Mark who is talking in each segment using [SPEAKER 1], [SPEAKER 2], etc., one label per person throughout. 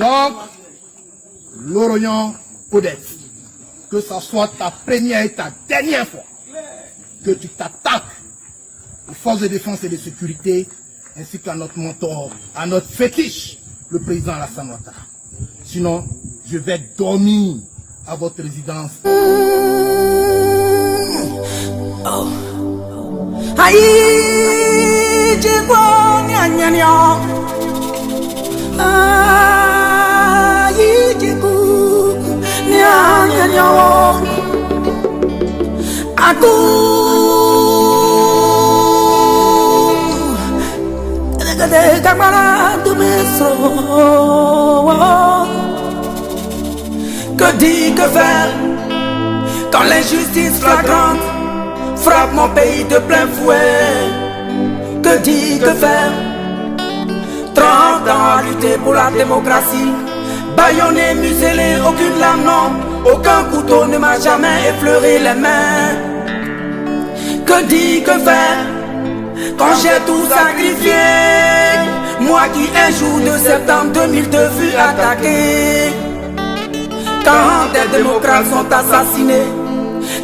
[SPEAKER 1] Donc, Loroyan Odette, que ça soit ta première et ta dernière fois que tu t'attaques aux forces de défense et de sécurité, ainsi qu'à notre mentor, à notre fétiche, le président Alassane Ouattara. Sinon, je vais dormir à votre résidence.
[SPEAKER 2] Que dire, que faire quand l'injustice flagrante frappe mon pays de plein fouet? Que dire, que faire? 30 ans à lutter pour la démocratie, bâillonné, muselé, aucune lame, non, aucun couteau ne m'a jamais effleuré les mains. Que dire, que faire quand j'ai tout sacrifié? Moi qui un jour de septembre 2002 fus attaqué. Quand des démocrates sont assassinés,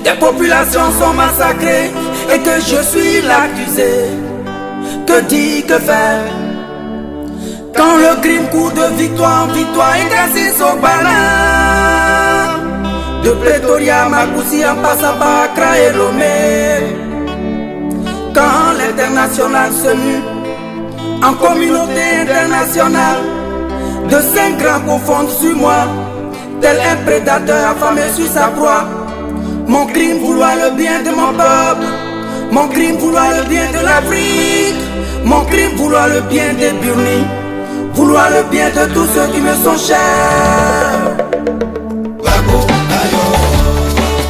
[SPEAKER 2] des populations sont massacrées et que je suis l'accusé. Que dire, que faire quand le crime court de victoire en victoire et grâce au balin? De Pretoria, Makoussi en passant par Accra et Lomé. Quand l'international se mue en communauté internationale, de 5 grands confondent sur moi, tel un prédateur affamé sur sa proie. Mon crime vouloir le bien de mon peuple, mon crime vouloir le bien de l'Afrique, mon crime vouloir le bien des Burnis, vouloir le bien de tous ceux qui me sont chers. Babo, ayo,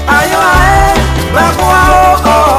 [SPEAKER 2] ayo, ayo, babo, oh, oh, oh.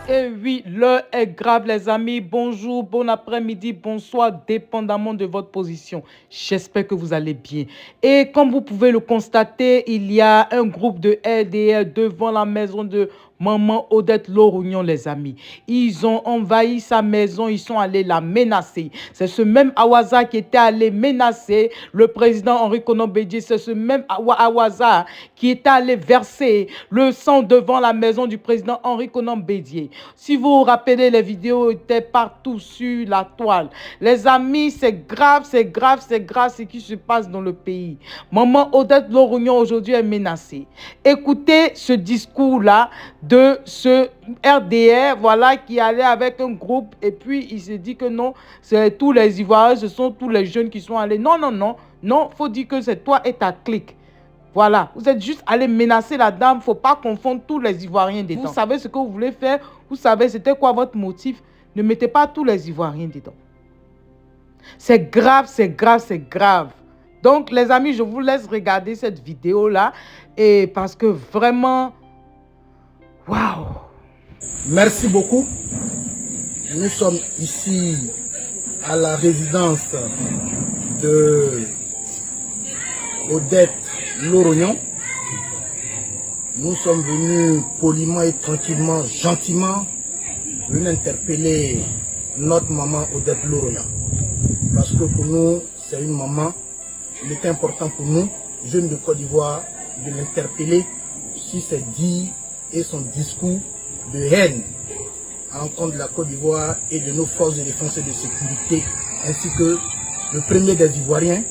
[SPEAKER 3] Et oui, l'heure est grave, les amis. Bonjour, bon après-midi, bonsoir, dépendamment de votre position. J'espère que vous allez bien. Et comme vous pouvez le constater, il y a un groupe de RDR devant la maison de Maman Odette Loroyan, les amis. Ils ont envahi sa maison, ils sont allés la menacer. C'est ce même Awaza qui était allé menacer le président Henri Konan Bédié. C'est ce même Awaza qui était allé verser le sang devant la maison du président Henri Konan Bédié. Si vous vous rappelez, les vidéos étaient partout sur la toile. Les amis, c'est grave, c'est grave, c'est grave ce qui se passe dans le pays. Maman Odette Loroyan aujourd'hui est menacée. Écoutez ce discours-là de ce RDR, voilà, qui allait avec un groupe et puis il s'est dit que non, c'est tous les Ivoiriens, ce sont tous les jeunes qui sont allés. Non, non, non, non, faut dire que c'est toi et ta clique. Voilà, vous êtes juste allé menacer la dame, faut pas confondre tous les Ivoiriens dedans. Vous savez ce que vous voulez faire, vous savez c'était quoi votre motif, ne mettez pas tous les Ivoiriens dedans. C'est grave, c'est grave, c'est grave. Donc les amis, je vous laisse regarder cette vidéo-là et parce que vraiment... Waouh!
[SPEAKER 1] Merci beaucoup. Nous sommes ici à la résidence de Odette Loroyan. Nous sommes venus poliment et tranquillement, gentiment, venir interpeller notre maman Odette Loroyan. Parce que pour nous, c'est une maman. Il est important pour nous, jeunes de Côte d'Ivoire, de l'interpeller sur ses dires et son discours de haine à l'encontre de la Côte d'Ivoire et de nos forces de défense et de sécurité, ainsi que le premier des Ivoiriens,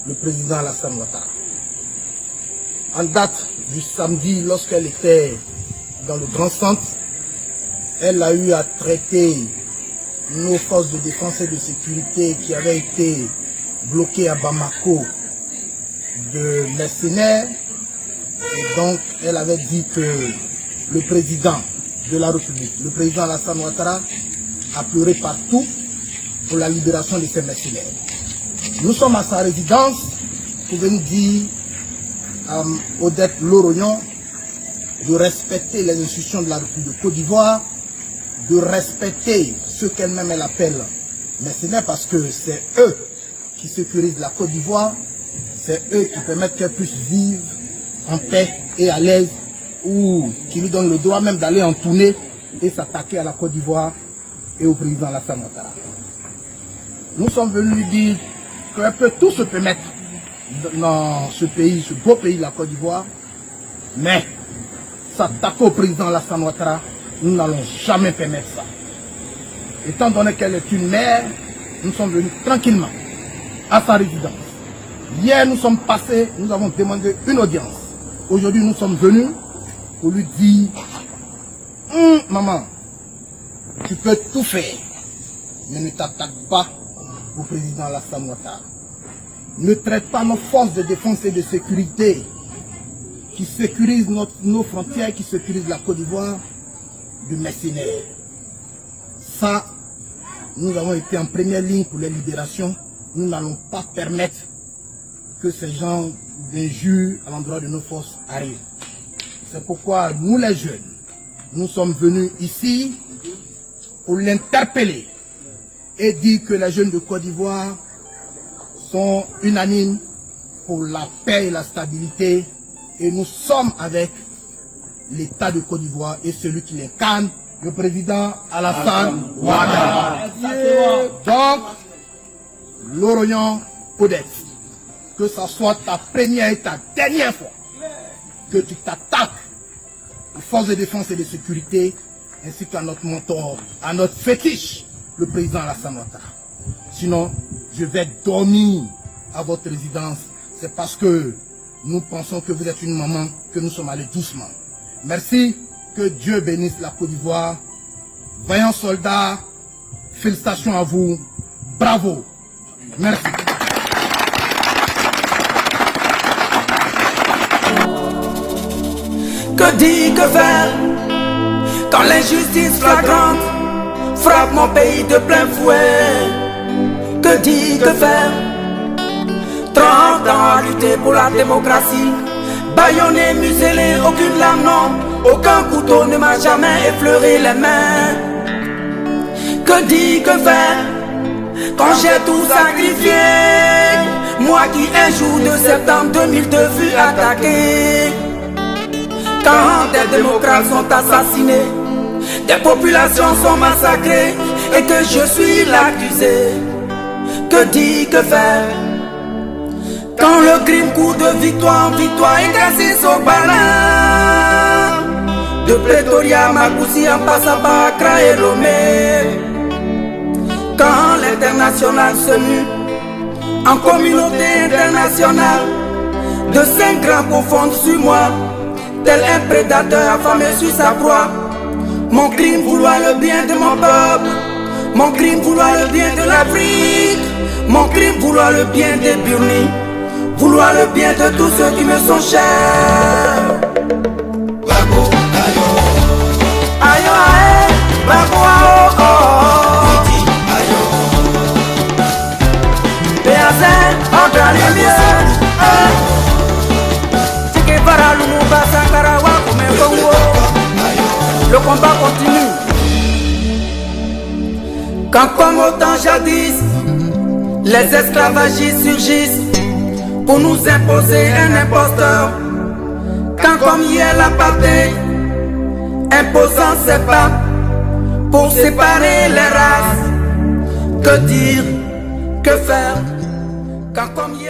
[SPEAKER 1] le président Alassane Ouattara. En date du samedi, lorsqu'elle était dans le grand centre, elle a eu à traiter nos forces de défense et de sécurité qui avaient été bloquées à Bamako de mercenaires. Et donc, elle avait dit que le président de la République, le président Alassane Ouattara, a pleuré partout pour la libération de ces mercenaires. Nous sommes à sa résidence pour venir dire à Odette Loroyan de respecter les institutions de la République de Côte d'Ivoire, de respecter ce qu'elle-même elle appelle mercenaires, parce que c'est eux qui sécurisent la Côte d'Ivoire, c'est eux qui permettent qu'elle puisse vivre en paix et à l'aise, ou qui lui donnent le droit même d'aller en tournée et s'attaquer à la Côte d'Ivoire et au président Alassane Ouattara. Nous sommes venus lui dire qu'un peu tout se peut mettre dans ce pays, ce beau pays de la Côte d'Ivoire, mais s'attaquer au président Alassane Ouattara, nous n'allons jamais permettre ça. Étant donné qu'elle est une mère, nous sommes venus tranquillement à sa résidence. Hier, nous sommes passés, nous avons demandé une audience. Aujourd'hui, nous sommes venus pour lui dire maman, tu peux tout faire, mais ne t'attaque pas au président Alassane Ouattara. Ne traite pas nos forces de défense et de sécurité qui sécurisent nos frontières, qui sécurisent la Côte d'Ivoire, de mercenaires. Ça, nous avons été en première ligne pour les libérations. Nous n'allons pas permettre que ces gens d'injures à l'endroit de nos forces arrivent. C'est pourquoi nous les jeunes, nous sommes venus ici pour l'interpeller et dire que les jeunes de Côte d'Ivoire sont unanimes pour la paix et la stabilité et nous sommes avec l'État de Côte d'Ivoire et celui qui l'incarne, le président Alassane Ouattara. Donc, Loroyan Odette, que ce soit ta première et ta dernière fois que tu t'attaques aux forces de défense et de sécurité ainsi qu'à notre mentor, à notre fétiche, le président Alassane Ouattara. Sinon, je vais dormir à votre résidence. C'est parce que nous pensons que vous êtes une maman que nous sommes allés doucement. Merci, que Dieu bénisse la Côte d'Ivoire. Vaillants soldats, félicitations à vous. Bravo. Merci.
[SPEAKER 2] Que dire, que faire quand l'injustice flagrante frappe mon pays de plein fouet? Que dire, que faire? 30 ans à lutter pour la démocratie, bâillonné, muselé, aucune lame, non, aucun couteau ne m'a jamais effleuré les mains. Que dire, que faire quand j'ai tout sacrifié? Moi qui un jour de septembre 2002 fus attaqué. Quand des démocrates sont assassinés, des populations sont massacrées et que je suis l'accusé. Que dire, que faire quand le crime court de victoire en victoire et grâce au balin de Pretoria, Makoussi en passant par Accra et Lomé. Quand l'international se mue en communauté internationale, de 5 grands confondent sur moi, tel un prédateur affamé sur sa proie. Mon crime vouloir le bien de mon peuple, mon crime vouloir le bien de l'Afrique, mon crime vouloir le bien des Burnis, vouloir le bien de tous ceux qui me sont chers. Babo, ayo, ayo, ayo, babo, oh, oh, ayo. Béazin, entre les lieux, Tike Bara, Lumumba, Sankara, Wakume, Congo. Le combat continue. Quand comme au temps jadis, les esclavagistes surgissent pour nous imposer un imposteur. Quand comme hier l'apartheid, imposant ses pas pour séparer les races. Que dire, que faire quand comme hier